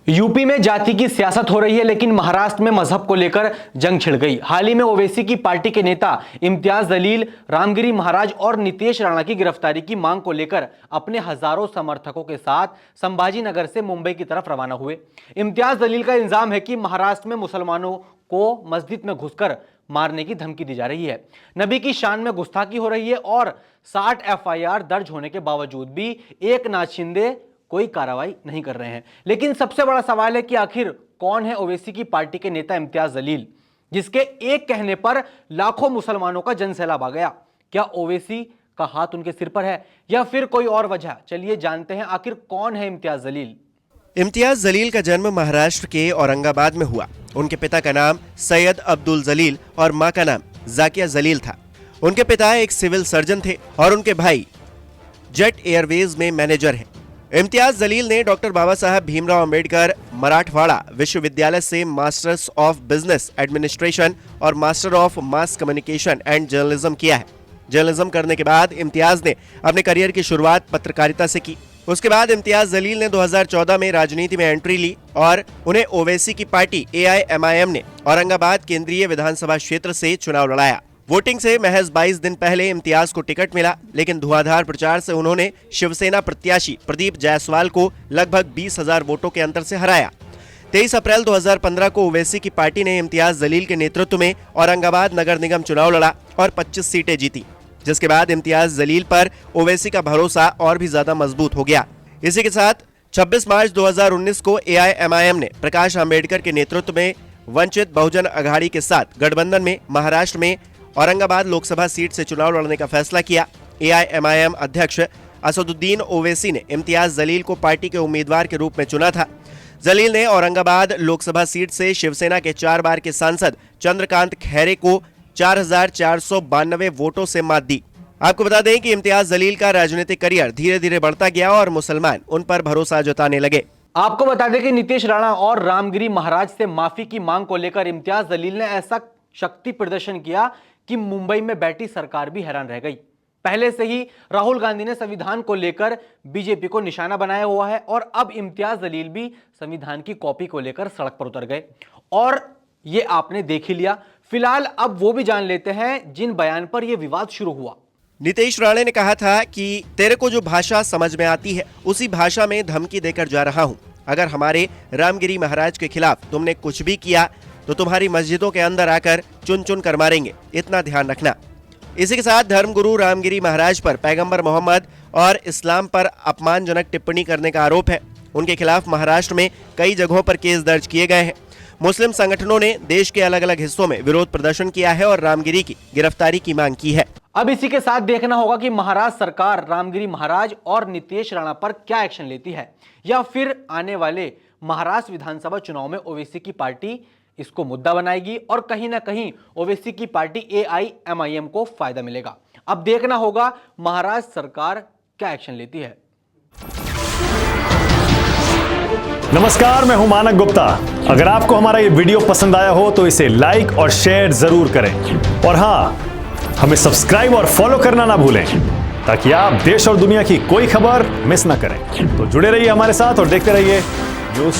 UP में जाति की सियासत हो रही है, लेकिन महाराष्ट्र में मजहब को लेकर जंग छिड़ गई। हाल ही में ओवैसी की पार्टी के नेता इम्तियाज जलील रामगिरी महाराज और नितेश राणा की गिरफ्तारी की मांग को लेकर अपने हजारों समर्थकों के साथ संभाजी नगर से मुंबई की तरफ रवाना हुए। इम्तियाज जलील का इल्जाम है कि महाराष्ट्र में मुसलमानों को मस्जिद में घुसकर मारने की धमकी दी जा रही है, नबी की शान में गुस्ताखी हो रही है और 60 एफआईआर दर्ज होने के बावजूद भी एकनाथ शिंदे कोई कार्रवाई नहीं कर रहे हैं। लेकिन सबसे बड़ा सवाल है कि आखिर कौन है ओवैसी की पार्टी के नेता इम्तियाज जलील, जिसके एक कहने पर लाखों मुसलमानों का जनसैलाब आ गया। क्या ओवैसी का हाथ उनके सिर पर है या फिर कोई और वजह? चलिए जानते हैं आखिर कौन है इम्तियाज जलील। इम्तियाज जलील का जन्म महाराष्ट्र के औरंगाबाद में हुआ। उनके पिता का नाम सैयद अब्दुल जलील और मां का नाम जाकिया जलील था। उनके पिता एक सिविल सर्जन थे और उनके भाई जेट एयरवेज में मैनेजर हैं। इम्तियाज जलील ने डॉक्टर बाबा साहब भीमराव अंबेडकर मराठवाड़ा विश्वविद्यालय से मास्टर्स ऑफ बिजनेस एडमिनिस्ट्रेशन और master of mass communication and journalism किया है। जर्नलिज्म करने के बाद इम्तियाज ने अपने करियर की शुरुआत पत्रकारिता से की। उसके बाद इम्तियाज जलील ने 2014 में राजनीति में एंट्री ली और उन्हें ओवैसी की पार्टी AIMIM ने औरंगाबाद केंद्रीय विधानसभा क्षेत्र से चुनाव लड़ाया। वोटिंग से महज 22 दिन पहले इम्तियाज को टिकट मिला, लेकिन धुआंधार प्रचार से उन्होंने शिवसेना प्रत्याशी प्रदीप जायसवाल को लगभग 20,000 वोटों के अंतर से हराया। 23 अप्रैल 2015 को ओवैसी की पार्टी ने इम्तियाज जलील के नेतृत्व में औरंगाबाद नगर निगम चुनाव लड़ा और 25 सीटें जीती, जिसके बाद इम्तियाज जलील पर ओवैसी का भरोसा और भी ज्यादा मजबूत हो गया। इसी के साथ 26 मार्च 2019 को AIMIM ने प्रकाश आंबेडकर के नेतृत्व में वंचित बहुजन अघाड़ी के साथ गठबंधन में महाराष्ट्र में औरंगाबाद लोकसभा सीट से चुनाव लड़ने का फैसला किया। AIMIM अध्यक्ष असदुद्दीन ओवैसी ने इम्तियाज जलील को पार्टी के उम्मीदवार के रूप में चुना था। जलील ने औरंगाबाद लोकसभा सीट से शिवसेना के 4 बार के सांसद चंद्रकांत खैरे को 4,492 वोटों से मात दी। आपको बता दें कि इम्तियाज जलील का राजनीतिक करियर धीरे धीरे बढ़ता गया और मुसलमान उन पर भरोसा जताने लगे। आपको बता दें कि नितेश राणा और रामगिरी महाराज से माफी की मांग को लेकर इम्तियाज जलील ने ऐसा शक्ति प्रदर्शन किया कि मुंबई में बैठी सरकार भी हैरान रह गई। पहले से ही राहुल गांधी ने संविधान को लेकर बीजेपी को निशाना बनाया हुआ है और अब इम्तियाज जलील भी संविधान की कॉपी को लेकर सड़क पर उतर गए और ये आपने देख ही लिया। फिलहाल अब वो भी जान लेते हैं जिन बयान पर यह विवाद शुरू हुआ। नितेश राणे ने कहा था कि तेरे को जो भाषा समझ में आती है उसी भाषा में धमकी देकर जा रहा हूं। अगर हमारे रामगिरी महाराज के खिलाफ तुमने कुछ भी किया तो तुम्हारी मस्जिदों के अंदर आकर चुन चुन कर मारेंगे, इतना ध्यान रखना। इसी के साथ धर्मगुरु रामगिरी महाराज पर पैगंबर मोहम्मद और इस्लाम पर अपमानजनक टिप्पणी करने का आरोप है। उनके खिलाफ महाराष्ट्र में कई जगहों पर केस दर्ज किए गए हैं। मुस्लिम संगठनों ने देश के अलग अलग हिस्सों में विरोध प्रदर्शन किया है और रामगिरी की गिरफ्तारी की मांग की है। अब इसी के साथ देखना होगा कि महाराष्ट्र सरकार रामगिरी महाराज और नितेश राणा पर क्या एक्शन लेती है या फिर आने वाले महाराष्ट्र विधानसभा चुनाव में ओवैसी की पार्टी इसको मुद्दा बनाएगी और कहीं ना कहीं ओवैसी की पार्टी AIMIM को फायदा मिलेगा। अब देखना होगा महाराष्ट्र सरकार क्या एक्शन लेती है। नमस्कार, मैं हूं मानक गुप्ता। अगर आपको हमारा ये वीडियो पसंद आया हो तो इसे लाइक और शेयर जरूर करें और हां, हमें सब्सक्राइब और फॉलो करना ना भूलें ताकि आप देश और दुनिया की कोई खबर मिस ना करें। तो जुड़े रहिए हमारे साथ और देखते रहिए न्यूज़।